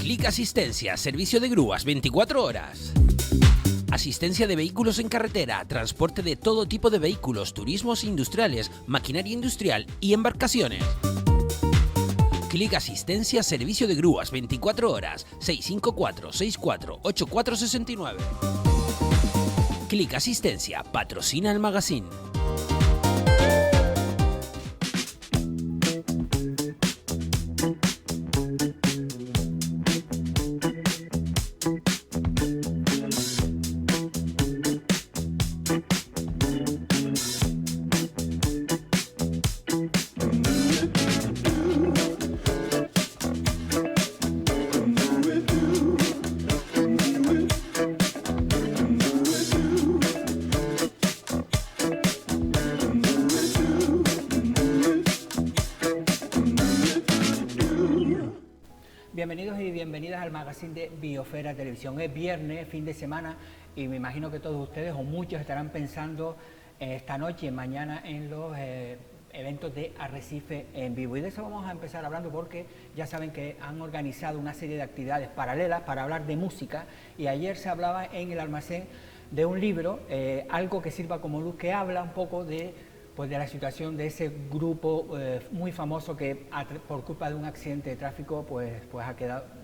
Clic Asistencia, servicio de grúas 24 horas. Asistencia de vehículos en carretera, transporte de todo tipo de vehículos, turismos industriales, maquinaria industrial y embarcaciones. Clic Asistencia, servicio de grúas 24 horas, 654-64-8469. Clic Asistencia, patrocina el magazine. Bienvenidos y bienvenidas al magazine de Biosfera Televisión. Es viernes, fin de semana, y me imagino que todos ustedes o muchos estarán pensando esta noche y mañana en los eventos de Arrecife en vivo. Y de eso vamos a empezar hablando porque ya saben que han organizado una serie de actividades paralelas para hablar de música, y ayer se hablaba en el almacén de un libro, algo que sirva como luz, que habla un poco de la situación de ese grupo muy famoso que por culpa de un accidente de tráfico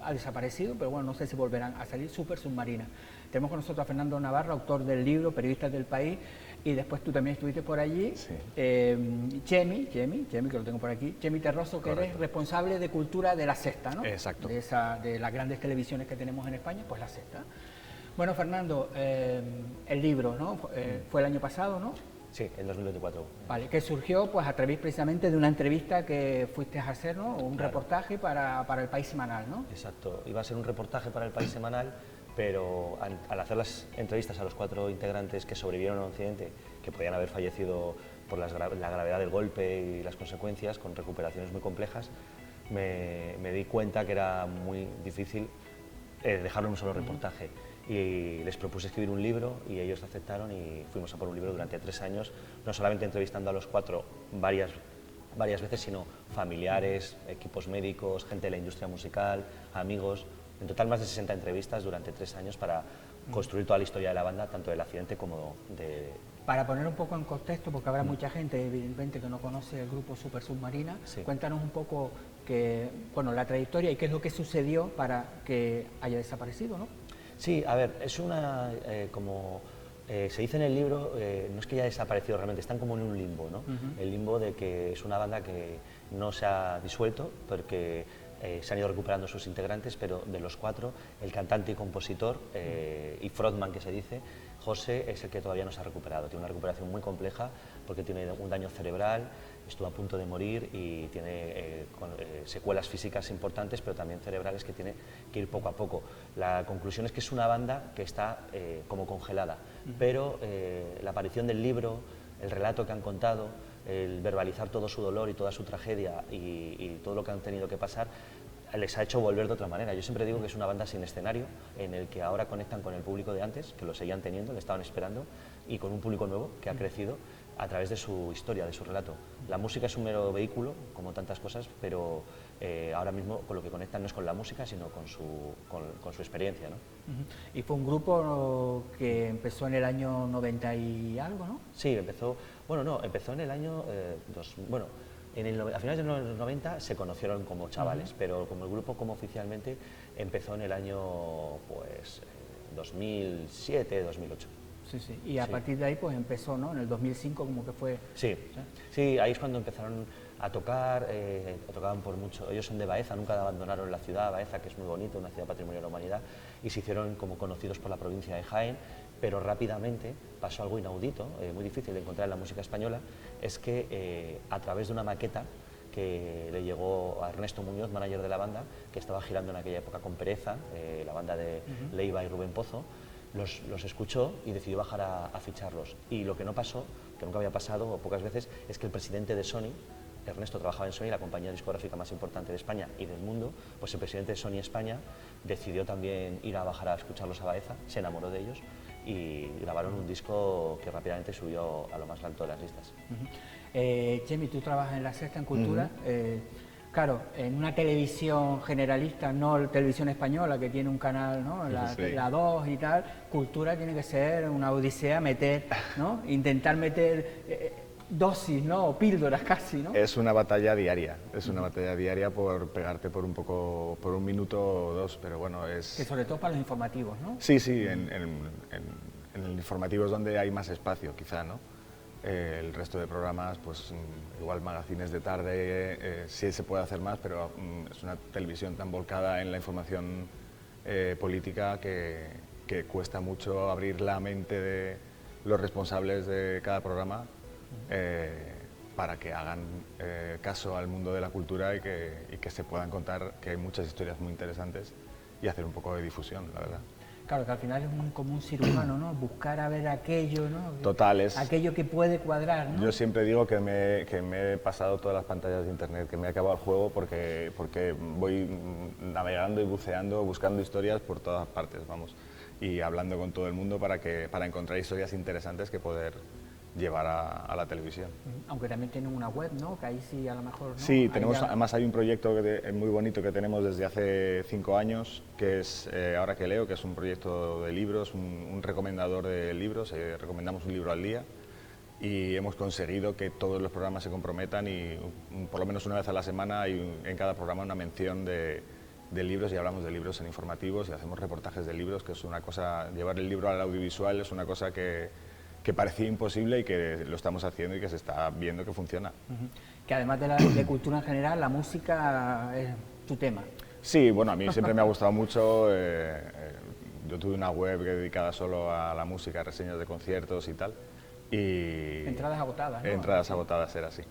ha desaparecido, pero bueno, no sé si volverán a salir. Super Submarina. Tenemos con nosotros a Fernando Navarro, autor del libro, periodista del País, y después tú también estuviste por allí. Sí. Chemi, que lo tengo por aquí, Chemi Terroso, que Correcto. eres responsable de cultura de La Sexta, ¿no? Exacto. De las grandes televisiones que tenemos en España, pues La Sexta. Bueno, Fernando, el libro, ¿no? Fue el año pasado, ¿no? Sí, en 2024. Vale, que surgió pues a través precisamente de una entrevista que fuiste a hacer, ¿no? Un reportaje para el País Semanal, ¿no? Exacto, iba a ser un reportaje para el País Semanal, pero al hacer las entrevistas a los 4 integrantes que sobrevivieron a un accidente, que podían haber fallecido por la gravedad del golpe y las consecuencias, con recuperaciones muy complejas, me di cuenta que era muy difícil dejarlo en un solo reportaje. Y les propuse escribir un libro y ellos aceptaron, y fuimos a por un libro durante 3 años, no solamente entrevistando a los 4 varias veces, sino familiares, equipos médicos, gente de la industria musical, amigos. En total más de 60 entrevistas durante 3 años para construir toda la historia de la banda, tanto del accidente como de... Para poner un poco en contexto, porque habrá mucha gente evidentemente que no conoce el grupo Super Submarina, Sí. Cuéntanos un poco la trayectoria y qué es lo que sucedió para que haya desaparecido, ¿no? Sí, a ver, es una, se dice en el libro, no es que haya desaparecido realmente, están como en un limbo, ¿no? El limbo de que es una banda que no se ha disuelto, porque se han ido recuperando sus integrantes, pero de los 4, el cantante y compositor y frontman, que se dice, José, es el que todavía no se ha recuperado. Tiene una recuperación muy compleja porque tiene un daño cerebral, estuvo a punto de morir y tiene secuelas físicas importantes, pero también cerebrales, que tiene que ir poco a poco. La conclusión es que es una banda que está como congelada, pero la aparición del libro, el relato que han contado, el verbalizar todo su dolor y toda su tragedia y todo lo que han tenido que pasar, les ha hecho volver de otra manera. Yo siempre digo que es una banda sin escenario, en el que ahora conectan con el público de antes, que lo seguían teniendo, le estaban esperando, y con un público nuevo que ha crecido a través de su historia, de su relato. La música es un mero vehículo, como tantas cosas, pero ahora mismo con lo que conectan no es con la música, sino con su experiencia, ¿no? Y fue un grupo que empezó en el año 90 y algo, ¿no? Sí, empezó en el año... a finales de los 90 se conocieron como chavales, pero como el grupo, como oficialmente, empezó en el año 2007, 2008. Sí, sí. Y a partir de ahí pues empezó, ¿no? En el 2005 como que fue... Sí, ahí es cuando empezaron a tocar, tocaban por mucho. Ellos son de Baeza, nunca abandonaron la ciudad, Baeza, que es muy bonito, una ciudad patrimonio de la humanidad, y se hicieron como conocidos por la provincia de Jaén, pero rápidamente pasó algo inaudito, muy difícil de encontrar en la música española, es que a través de una maqueta que le llegó a Ernesto Muñoz, manager de la banda, que estaba girando en aquella época con Pereza, la banda de Leiva y Rubén Pozo, los escuchó y decidió bajar a ficharlos. Y lo que no pasó, que nunca había pasado o pocas veces, es que el presidente de Sony, Ernesto trabajaba en Sony, la compañía discográfica más importante de España y del mundo, pues el presidente de Sony España decidió también ir a bajar a escucharlos a Baeza, se enamoró de ellos y grabaron un disco que rápidamente subió a lo más alto de las listas. Chemi, tú trabajas en La Sexta, en Cultura. Claro, en una televisión generalista, no la televisión española que tiene un canal, ¿no? Sí. La 2 y tal, cultura tiene que ser una odisea meter, ¿no? Intentar meter dosis, ¿no? O píldoras casi, ¿no? Es una batalla diaria, por pegarte por un poco, por un minuto o dos, pero bueno, es... Que sobre todo para los informativos, ¿no? Sí, en el informativo es donde hay más espacio, quizá, ¿no? El resto de programas, pues igual magazines de tarde, sí se puede hacer más, pero es una televisión tan volcada en la información política que cuesta mucho abrir la mente de los responsables de cada programa para que hagan caso al mundo de la cultura y que se puedan contar, que hay muchas historias muy interesantes, y hacer un poco de difusión, la verdad. Claro, que al final es como un ser humano, ¿no? Buscar a ver aquello, ¿no? Total, aquello que puede cuadrar, ¿no? Yo siempre digo que me he pasado todas las pantallas de internet, que me he acabado el juego porque voy navegando y buceando, buscando historias por todas partes, vamos, y hablando con todo el mundo para encontrar historias interesantes que poder llevar a la televisión. Aunque también tienen una web, ¿no? Que ahí sí a lo mejor, ¿no? Sí, además hay un proyecto muy bonito que tenemos desde hace 5 años, que es Ahora que leo, que es un proyecto de libros, un recomendador de libros, recomendamos un libro al día, y hemos conseguido que todos los programas se comprometan y por lo menos una vez a la semana hay en cada programa una mención de libros, y hablamos de libros en informativos y hacemos reportajes de libros, que es una cosa, llevar el libro al audiovisual es una cosa que parecía imposible y que lo estamos haciendo y que se está viendo que funciona. Que además de cultura en general, la música es tu tema. Sí, bueno, a mí siempre me ha gustado mucho. Yo tuve una web dedicada solo a la música, reseñas de conciertos y tal. Y entradas agotadas, ¿no? Entradas agotadas, era así.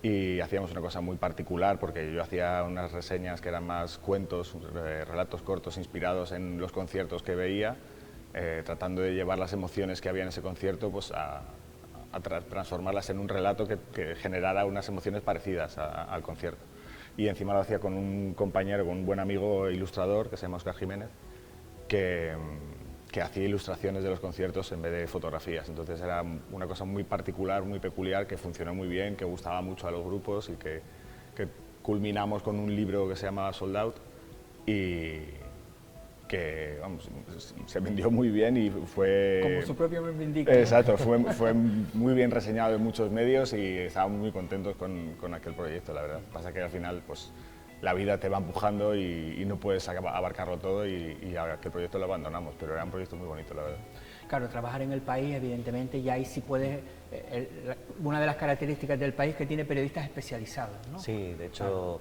Y hacíamos una cosa muy particular, porque yo hacía unas reseñas que eran más cuentos, relatos cortos inspirados en los conciertos que veía, tratando de llevar las emociones que había en ese concierto pues a transformarlas en un relato que generara unas emociones parecidas al concierto. Y encima lo hacía con un compañero, con un buen amigo ilustrador que se llama Óscar Jiménez, que hacía ilustraciones de los conciertos en vez de fotografías. Entonces era una cosa muy particular, muy peculiar, que funcionó muy bien, que gustaba mucho a los grupos, y que culminamos con un libro que se llama Sold Out, y que vamos, se vendió muy bien y fue... Como su propio nombre indica. Exacto, fue muy bien reseñado en muchos medios y estábamos muy contentos con aquel proyecto, la verdad. Pasa que al final pues la vida te va empujando y no puedes abarcarlo todo, y aquel proyecto lo abandonamos, pero era un proyecto muy bonito, la verdad. Claro, trabajar en el país, evidentemente, y ahí sí puedes... una de las características del país es que tiene periodistas especializados, ¿no? Sí, de hecho,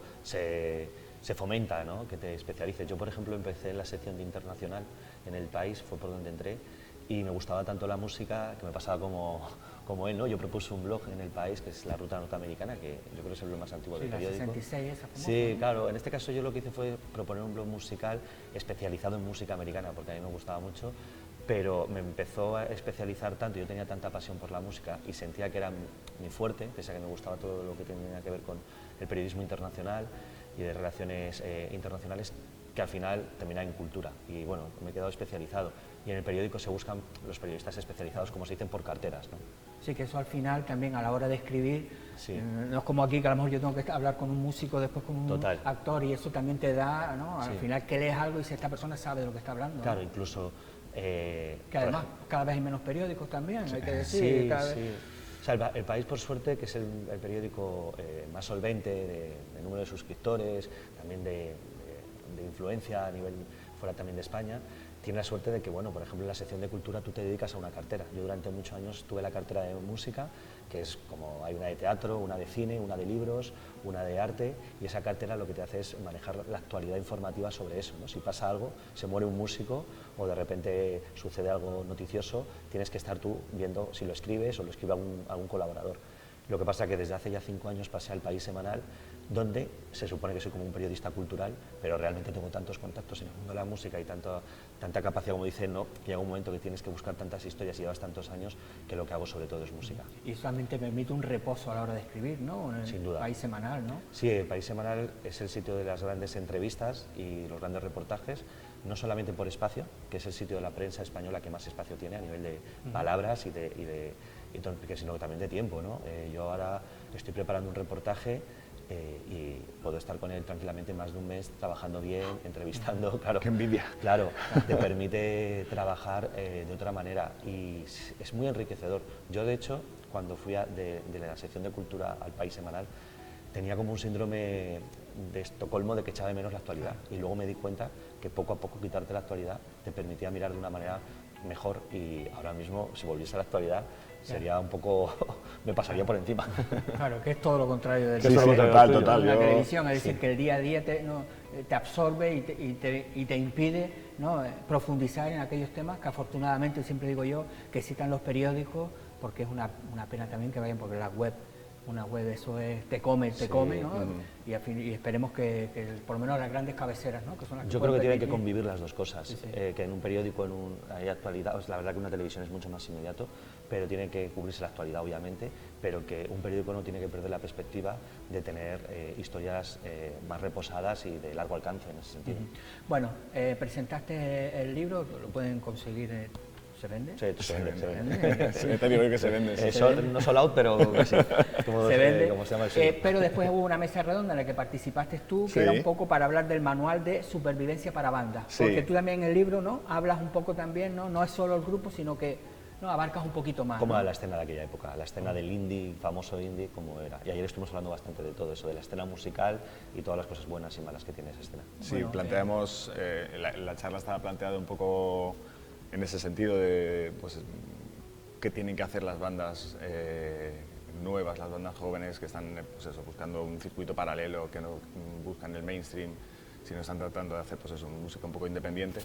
se fomenta, ¿no?, que te especialices. Yo, por ejemplo, empecé en la sección de internacional en El País, fue por donde entré, y me gustaba tanto la música que me pasaba como él, ¿no? Yo propuse un blog en El País, que es La Ruta Norteamericana, que yo creo que es el blog más antiguo del periódico. La 66, esa famosa, sí, ¿no? claro. En este caso yo lo que hice fue proponer un blog musical especializado en música americana, porque a mí me gustaba mucho, pero me empezó a especializar tanto, yo tenía tanta pasión por la música y sentía que era mi fuerte, pese a que me gustaba todo lo que tenía que ver con el periodismo internacional y de relaciones internacionales, que al final termina en cultura, y bueno, me he quedado especializado, y en el periódico se buscan los periodistas especializados, como se dicen, por carteras, ¿no? Sí, que eso al final también a la hora de escribir, Sí. no es como aquí que a lo mejor yo tengo que hablar con un músico, después con un Total. actor, y eso también te da, ¿no? Al Sí. final que lees algo y si esta persona sabe de lo que está hablando, Claro, ¿no? incluso... Que además cada vez hay menos periódicos también, hay que decir. Sí, cada vez... sí. O sea, el País, por suerte, que es el periódico más solvente de número de suscriptores, también de influencia a nivel fuera también de España, tiene la suerte de que, bueno, por ejemplo, en la sección de cultura tú te dedicas a una cartera. Yo durante muchos años tuve la cartera de música, que es como hay una de teatro, una de cine, una de libros, una de arte, y esa cartera lo que te hace es manejar la actualidad informativa sobre eso, ¿no? Si pasa algo, se muere un músico o de repente sucede algo noticioso, tienes que estar tú viendo si lo escribes o lo escribe algún colaborador. Lo que pasa es que desde hace ya 5 años pasé al País semanal, donde se supone que soy como un periodista cultural, pero realmente tengo tantos contactos en el mundo de la música y tanta capacidad, como dicen, ¿no?, que llega un momento que tienes que buscar tantas historias y llevas tantos años, que lo que hago sobre todo es música. Y solamente te permite un reposo a la hora de escribir, ¿no? En el Sin duda. País semanal, ¿no? Sí, el País semanal es el sitio de las grandes entrevistas y los grandes reportajes, no solamente por espacio, que es el sitio de la prensa española que más espacio tiene a nivel de palabras sino también de tiempo, ¿no? Yo ahora estoy preparando un reportaje y puedo estar con él tranquilamente más de un mes trabajando bien, entrevistando, claro. ¡Qué envidia! Claro, te permite trabajar de otra manera y es muy enriquecedor. Yo, de hecho, cuando fui de la sección de cultura al País semanal, tenía como un síndrome de Estocolmo de que echaba de menos la actualidad y luego me di cuenta que poco a poco quitarte la actualidad te permitía mirar de una manera mejor y ahora mismo si volviese a la actualidad sería un poco, me pasaría por encima. Claro, que es todo lo contrario del Sí, sí, total. la Yo... televisión, es decir, que el día a día te absorbe y te impide, ¿no?, profundizar en aquellos temas que afortunadamente, siempre digo yo, que citan los periódicos, porque es una pena también que vayan, porque una web eso es, te come, ¿no? Y esperemos que por lo menos las grandes cabeceras, ¿no?, que son las que yo creo que tienen que permitir. convivir las dos cosas, sí. Que en un periódico hay actualidad, la verdad que una televisión es mucho más inmediato, pero tiene que cubrirse la actualidad obviamente, pero que un periódico no tiene que perder la perspectiva de tener historias más reposadas y de largo alcance en ese sentido. Bueno, presentaste el libro, lo pueden conseguir. ¿Se vende? Sí, se vende. Sí, te digo que se vende. Sí. No sold out, pero sí, se vende. Como se llama el pero después hubo una mesa redonda en la que participaste tú, que sí. era un poco para hablar del manual de supervivencia para bandas. Sí. Porque tú también en el libro, ¿no?, hablas un poco también, no es solo el grupo, sino que, ¿no?, abarcas un poquito más. Como ¿no? la escena de aquella época, la escena del indie, famoso indie, como era. Y ayer estuvimos hablando bastante de todo eso, de la escena musical y todas las cosas buenas y malas que tiene esa escena. Sí, bueno, planteamos, la charla estaba planteada un poco en ese sentido de pues, qué tienen que hacer las bandas nuevas, las bandas jóvenes que están pues eso, buscando un circuito paralelo, que no buscan el mainstream, sino están tratando de hacer pues eso, música un poco independiente,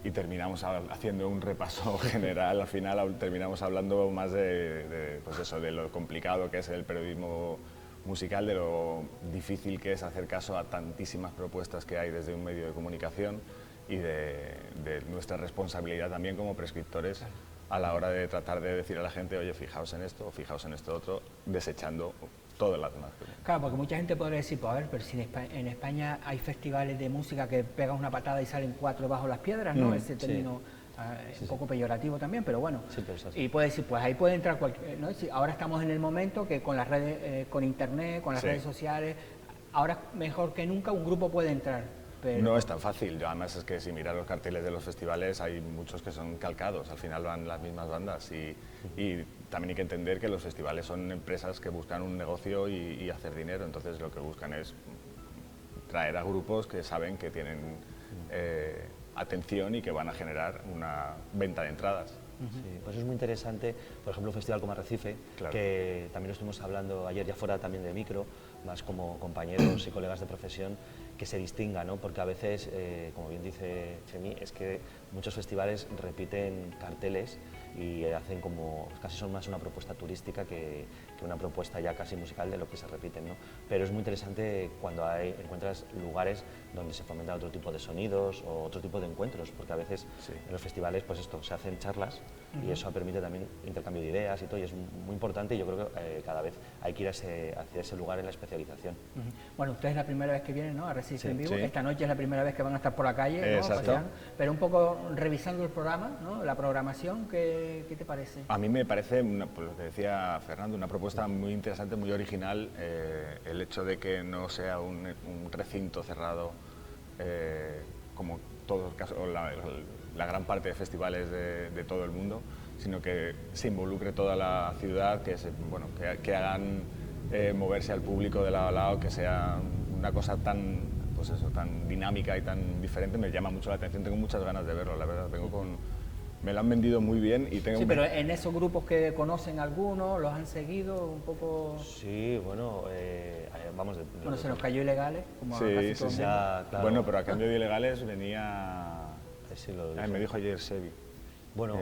y terminamos haciendo un repaso general. Al final terminamos hablando más pues eso, de lo complicado que es el periodismo musical, de lo difícil que es hacer caso a tantísimas propuestas que hay desde un medio de comunicación y de nuestra responsabilidad también como prescriptores a la hora de tratar de decir a la gente, oye, fijaos en esto o fijaos en esto otro, desechando todas las demás. Claro, porque mucha gente podría decir, pues a ver, pero si en España hay festivales de música que pegas una patada y salen 4 bajo las piedras, ¿no? Ese término un poco peyorativo también, pero bueno. Sí, pero eso sí. Y puede decir, pues ahí puede entrar cualquier, ¿no? Si ahora estamos en el momento que con las redes, con internet, con las redes sociales, ahora mejor que nunca un grupo puede entrar. Pero... No es tan fácil. Además es que si miras los carteles de los festivales hay muchos que son calcados, al final van las mismas bandas y también hay que entender que los festivales son empresas que buscan un negocio y hacer dinero, entonces lo que buscan es traer a grupos que saben que tienen atención y que van a generar una venta de entradas. Sí, pues es muy interesante, por ejemplo, un festival como Arrecife, claro, que también lo estuvimos hablando ayer ya fuera también de micro, más como compañeros y colegas de profesión, que se distinga, ¿no? Porque a veces, como bien dice Chemi, es que muchos festivales repiten carteles y hacen como, casi son más una propuesta turística que una propuesta ya casi musical de lo que se repiten, ¿no? Pero es muy interesante cuando encuentras lugares donde se fomentan otro tipo de sonidos o otro tipo de encuentros, porque a veces en los festivales pues esto, se hacen charlas y eso permite también intercambio de ideas y todo, y es muy importante y yo creo que cada vez hay que ir hacia ese lugar en la especialización. Bueno, ustedes es la primera vez que vienen, ¿no?, a Recife en vivo, sí. Esta noche es la primera vez que van a estar por la calle, ¿no?, paseando, pero un poco revisando el programa, ¿no?, la programación, ¿qué te parece? A mí me parece, pues lo que decía Fernando, una propuesta muy interesante, muy original, el hecho de que no sea un recinto cerrado como todos, la gran parte de festivales de todo el mundo, sino que se involucre toda la ciudad, que hagan moverse al público de lado a lado, que sea una cosa tan, pues eso, tan dinámica y tan diferente. Me llama mucho la atención, tengo muchas ganas de verlo, la verdad. Me lo han vendido muy bien y tengo... Sí, pero en esos grupos que conocen algunos, ¿los han seguido un poco? Sí, bueno, vamos... Bueno, se nos cayó Ilegales, como sí, casi todo el mundo. Claro. Bueno, pero a cambio de Ilegales venía... Sí, me dijo ayer Sebi. Bueno,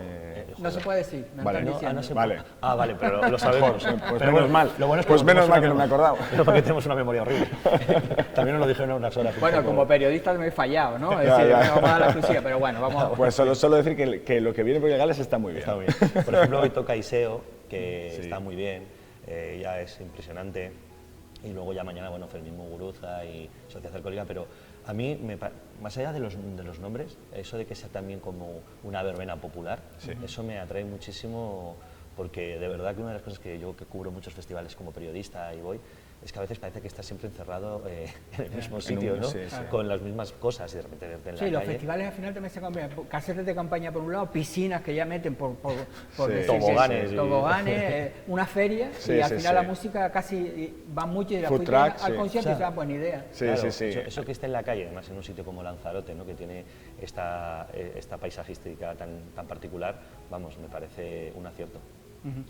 no se puede decir, me vale, están diciendo. no se vale. Vale, pero lo sabemos. Pues Pero menos mal. Lo bueno es que pues menos mal que no me he acordado. Pero porque tenemos una memoria horrible. También nos lo dijeron unas horas. Bueno, como periodista me he fallado, ¿no? Es decir, vamos a dar la exclusiva, pero bueno, vamos a... Pues solo decir que lo que viene por Ilegales está muy bien. Está muy bien. Por ejemplo, hoy toca Iseo, que está muy bien, ya es impresionante. Y luego ya mañana, bueno, Fermín Muguruza y Sociedad Alcohólica, pero a mí, más allá de los nombres, eso de que sea también como una verbena popular, eso me atrae muchísimo, porque de verdad que una de las cosas que yo que cubro muchos festivales como periodista y voy, es que a veces parece que estás siempre encerrado en el mismo En sitio, un- ¿no? sí, sí. Con las mismas cosas y de repente verte en la Sí, los calle. festivales al final también se cambian. Casetes de campaña por un lado, piscinas que ya meten por Sí. decir que- Toboganes y- toboganes, una feria, Sí, y al sí, final sí. la música casi va mucho y la Food fuiste truck, al sí. concierto y O sea, dices, buena idea. Sí, Claro, sí, sí. Eso que esté en la calle, además en un sitio como Lanzarote, ¿no? Que tiene esta paisajística tan particular, vamos, me parece un acierto. Ujú.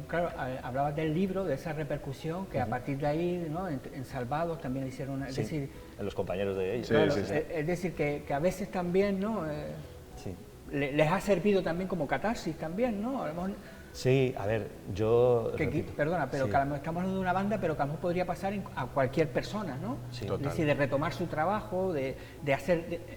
Claro, hablabas del libro, de esa repercusión, que a partir de ahí, ¿no? En Salvados también hicieron, es Sí, decir, en los compañeros de ellos. Sí, claro, sí, sí. es decir que a veces también, ¿no? Sí. Les ha servido también como catarsis también, ¿no? A lo mejor Sí, a ver, yo... repito, perdona, pero sí. que a lo mejor estamos hablando de una banda, pero que a lo mejor podría pasar a cualquier persona, ¿no? Sí. Es Total. decir, de retomar su trabajo, de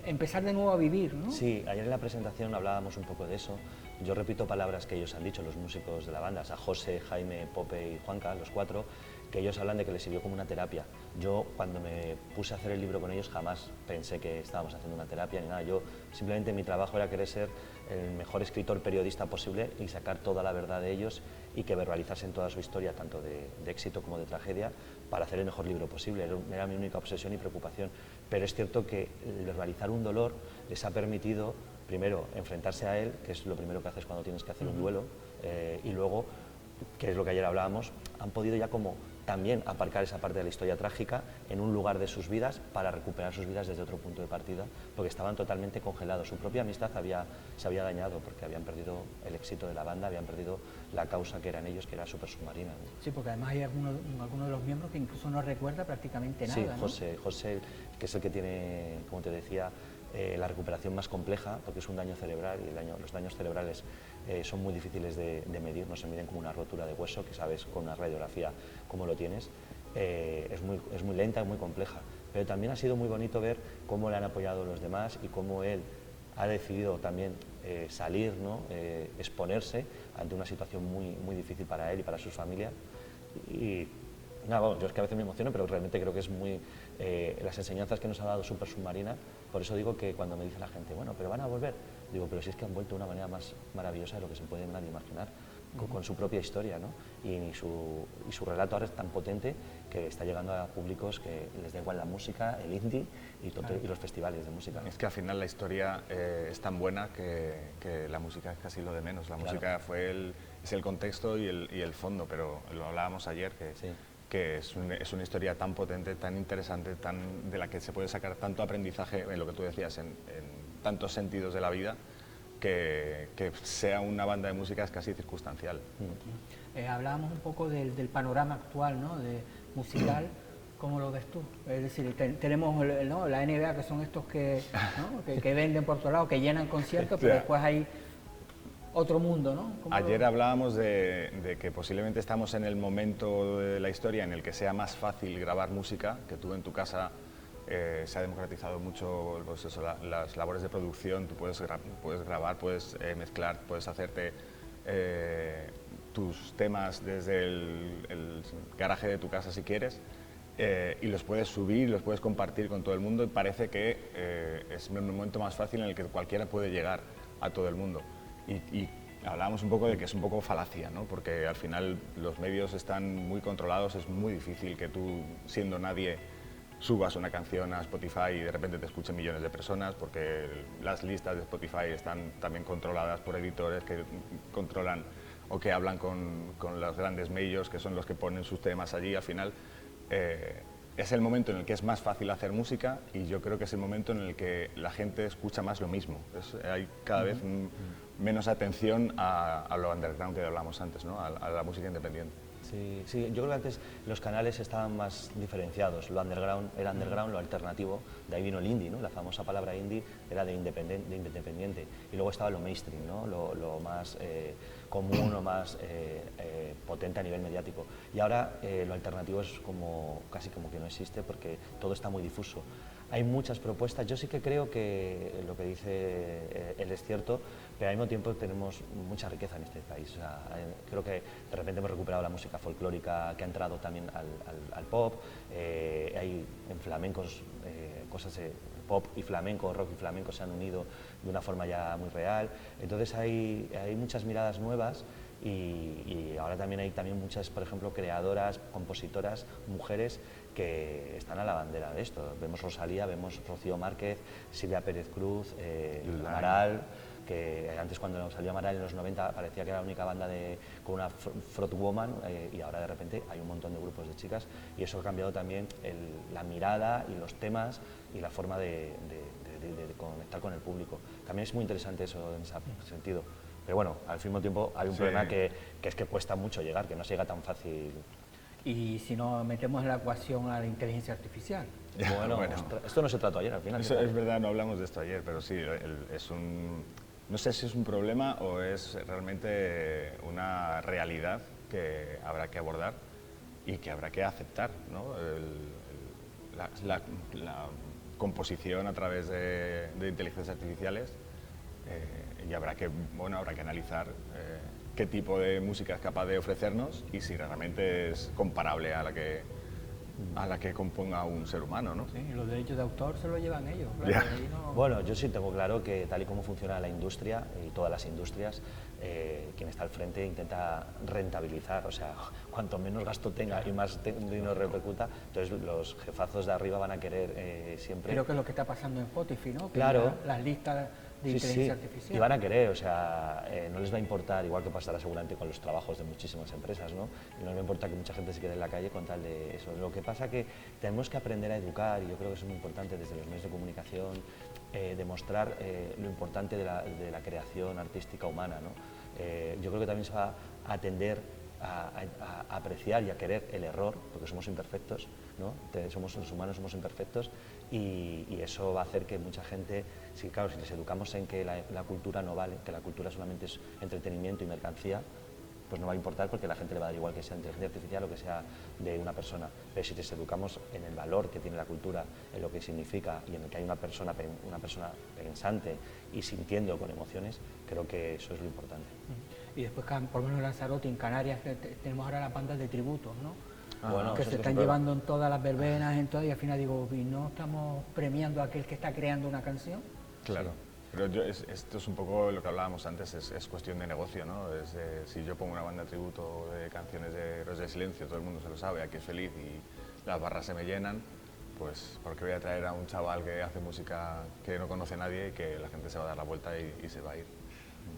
empezar de nuevo a vivir, ¿no? Sí, ayer en la presentación hablábamos un poco de eso. Yo repito palabras que ellos han dicho, los músicos de la banda, o sea, José, Jaime, Pope y Juanca, los cuatro, que ellos hablan de que les sirvió como una terapia. Yo, cuando me puse a hacer el libro con ellos, jamás pensé que estábamos haciendo una terapia ni nada. Yo, simplemente mi trabajo era querer ser el mejor escritor periodista posible y sacar toda la verdad de ellos y que verbalizasen toda su historia, tanto de éxito como de tragedia, para hacer el mejor libro posible. Era mi única obsesión y preocupación. Pero es cierto que el verbalizar un dolor les ha permitido, primero, enfrentarse a él, que es lo primero que haces cuando tienes que hacer un duelo, y luego, que es lo que ayer hablábamos, han podido ya como también aparcar esa parte de la historia trágica en un lugar de sus vidas para recuperar sus vidas desde otro punto de partida, porque estaban totalmente congelados. Su propia amistad se había dañado porque habían perdido el éxito de la banda, habían perdido la causa que eran ellos, que era Super Submarina, ¿no? Sí, porque además hay alguno de los miembros que incluso no recuerda prácticamente nada, Sí, ¿no? José, que es el que tiene, como te decía, la recuperación más compleja, porque es un daño cerebral y los daños cerebrales son muy difíciles de medir, no se miden como una rotura de hueso, que sabes con una radiografía cómo lo tienes. Es muy lenta y muy compleja, pero también ha sido muy bonito ver cómo le han apoyado los demás y cómo él ha decidido también salir, ¿no? Exponerse ante una situación muy difícil para él y para sus familias. Y nada, bueno, yo es que a veces me emociono, pero realmente creo que es muy las enseñanzas que nos ha dado Super Submarina. Por eso digo que cuando me dice la gente, bueno, pero van a volver, digo, pero si es que han vuelto de una manera más maravillosa de lo que se puede nadie imaginar, con su propia historia, ¿no? Y su relato ahora es tan potente que está llegando a públicos que les da igual la música, el indie y los festivales de música, ¿no? Es que al final la historia es tan buena que la música es casi lo de menos. La música es el contexto y el fondo, pero lo hablábamos ayer, Sí. que es una historia tan potente, tan interesante, de la que se puede sacar tanto aprendizaje, en lo que tú decías, en tantos sentidos de la vida, que sea una banda de música es casi circunstancial. Hablábamos un poco del panorama actual, ¿no? Musical. ¿Cómo lo ves tú? Es decir, tenemos, ¿no? La NBA, que son estos ¿no? que venden por todos lados, que llenan conciertos, pero Ya. después hay otro mundo, ¿no? Ayer hablábamos de que posiblemente estamos en el momento de la historia en el que sea más fácil grabar música, que tú en tu casa se ha democratizado mucho pues eso, las labores de producción, tú puedes grabar, puedes mezclar, puedes hacerte tus temas desde el garaje de tu casa si quieres, y los puedes subir, los puedes compartir con todo el mundo, y parece que es un momento más fácil en el que cualquiera puede llegar a todo el mundo. Y hablábamos un poco de que es un poco falacia, ¿no? Porque al final los medios están muy controlados, es muy difícil que tú, siendo nadie, subas una canción a Spotify y de repente te escuchen millones de personas, porque las listas de Spotify están también controladas por editores que controlan o que hablan con los grandes medios, que son los que ponen sus temas allí. Al final es el momento en el que es más fácil hacer música, y yo creo que es el momento en el que la gente escucha más lo mismo. Hay cada vez menos atención a lo underground que hablábamos antes, ¿no? A la música independiente. Sí, yo creo que antes los canales estaban más diferenciados. Lo underground era underground, lo alternativo, de ahí vino el indie, ¿no? La famosa palabra indie era de independiente. Y luego estaba lo mainstream, ¿no? Lo más común o más potente a nivel mediático. Y ahora lo alternativo es casi como que no existe, porque todo está muy difuso. Hay muchas propuestas. Yo sí que creo que lo que dice él es cierto, pero al mismo tiempo tenemos mucha riqueza en este país. O sea, creo que de repente hemos recuperado la música folclórica que ha entrado también al pop. Hay en flamencos cosas pop y flamenco, rock y flamenco se han unido de una forma ya muy real. Entonces hay muchas miradas nuevas y ahora también hay muchas, por ejemplo, creadoras, compositoras, mujeres que están a la bandera de esto. Vemos Rosalía, vemos Rocío Márquez, Silvia Pérez Cruz, Amaral, que antes cuando salió Amaral en los 90 parecía que era la única banda con una frontwoman, y ahora de repente hay un montón de grupos de chicas, y eso ha cambiado también la mirada y los temas y la forma de conectar con el público. También es muy interesante eso en ese sentido. Pero bueno, al mismo tiempo hay un problema que es que cuesta mucho llegar, que no se llega tan fácil. Y si no metemos en la ecuación a la inteligencia artificial. Bueno, esto no se trató ayer al final. Eso es verdad, no hablamos de esto ayer, pero sí, no sé si es un problema o es realmente una realidad que habrá que abordar y que habrá que aceptar, ¿no? La composición a través de inteligencias artificiales, y habrá que analizar qué tipo de música es capaz de ofrecernos y si realmente es comparable a la que componga un ser humano, ¿no? Sí, y los derechos de autor se los llevan ellos. Claro, Bueno, yo sí tengo claro que tal y como funciona la industria y todas las industrias, quien está al frente intenta rentabilizar, o sea, cuanto menos gasto tenga y más dinero repercuta, entonces los jefazos de arriba van a querer siempre... Creo que es lo que está pasando en Spotify, ¿no? Que Claro. las listas de inteligencia artificial. Y van a querer, o sea, no les va a importar, igual que pasará seguramente con los trabajos de muchísimas empresas, ¿no? Y no les va a importar que mucha gente se quede en la calle con tal de eso. Lo que pasa que tenemos que aprender a educar, y yo creo que eso es muy importante desde los medios de comunicación, demostrar lo importante de la creación artística humana, ¿no? Yo creo que también se va a tender a apreciar y a querer el error, porque somos imperfectos, ¿no? Los humanos somos imperfectos, y eso va a hacer que mucha gente, claro, si les educamos en que la cultura no vale, que la cultura solamente es entretenimiento y mercancía, pues no va a importar, porque a la gente le va a dar igual que sea inteligencia artificial o que sea de una persona. Pero si les educamos en el valor que tiene la cultura, en lo que significa y en el que hay una persona pensante y sintiendo con emociones, creo que eso es lo importante. Y después, por lo menos en Lanzarote, en Canarias, tenemos ahora las bandas de tributos, ¿no? Bueno, que se están llevando en todas las verbenas, en todo, y al final digo, ¿y no estamos premiando a aquel que está creando una canción? Claro. Pero esto es un poco lo que hablábamos antes, es cuestión de negocio, ¿no? Si yo pongo una banda de tributo de canciones de Héroes del Silencio, todo el mundo se lo sabe, aquí es feliz y las barras se me llenan, pues ¿por qué voy a traer a un chaval que hace música que no conoce a nadie y que la gente se va a dar la vuelta y se va a ir?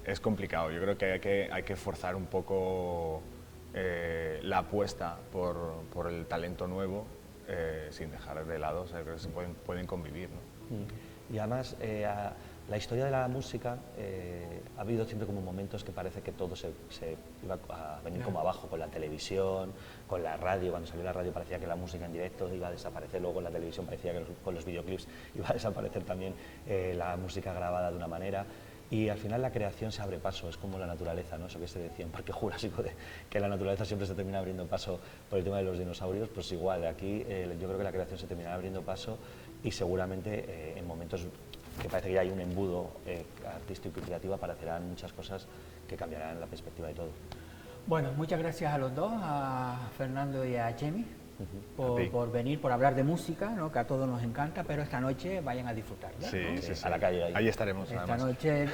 Es complicado, yo creo que hay que forzar un poco la apuesta por el talento nuevo, sin dejar de lado, o sea, creo que se pueden convivir, ¿no? Y además, la historia de la música, ha habido siempre como momentos que parece que todo se iba a venir como abajo, con la televisión, con la radio. Cuando salió la radio parecía que la música en directo iba a desaparecer, luego con la televisión parecía que con los videoclips iba a desaparecer también la música grabada de una manera. Y al final la creación se abre paso, es como la naturaleza, ¿no? Eso que se decía en Parque Jurásico, que la naturaleza siempre se termina abriendo paso por el tema de los dinosaurios, pues igual, aquí yo creo que la creación se terminará abriendo paso, y seguramente en momentos que parece que ya hay un embudo artístico y creativo, aparecerán muchas cosas que cambiarán la perspectiva de todo. Bueno, muchas gracias a los dos, a Fernando y a Chemi, por venir, por hablar de música, ¿no? Que a todos nos encanta, pero esta noche vayan a disfrutar, ¿no? Sí, sí, A la calle. Ahí estaremos. Esta además. noche,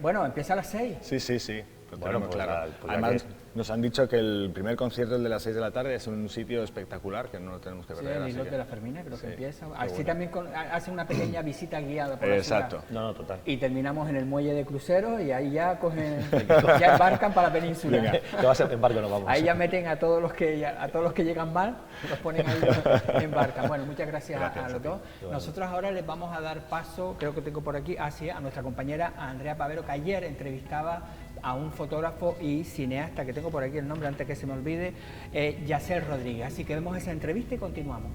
bueno, empieza a las 6. Sí. Bueno, pues claro. pues Además, nos han dicho que el primer concierto, el de las 6 de la tarde, es un sitio espectacular que no lo tenemos que Sí, perder. el así Islote que- de la Fermina, creo que Sí, empieza. qué Así bueno. también hace una pequeña visita guiada por la Exacto. ciudad. No, total. Y terminamos en el muelle de crucero y ahí ya ya embarcan para la península. Venga. Que va a ser en barco, no vamos. Ahí ya meten a todos los que llegan mal, los ponen ahí en barca. Bueno, muchas gracias a los dos. Nosotros ahora les vamos a dar paso, creo que tengo por aquí, a nuestra compañera Andrea Pavero, que ayer entrevistaba a un fotógrafo y cineasta, que tengo por aquí el nombre antes que se me olvide, Yacer Rodríguez. Así que vemos esa entrevista y continuamos.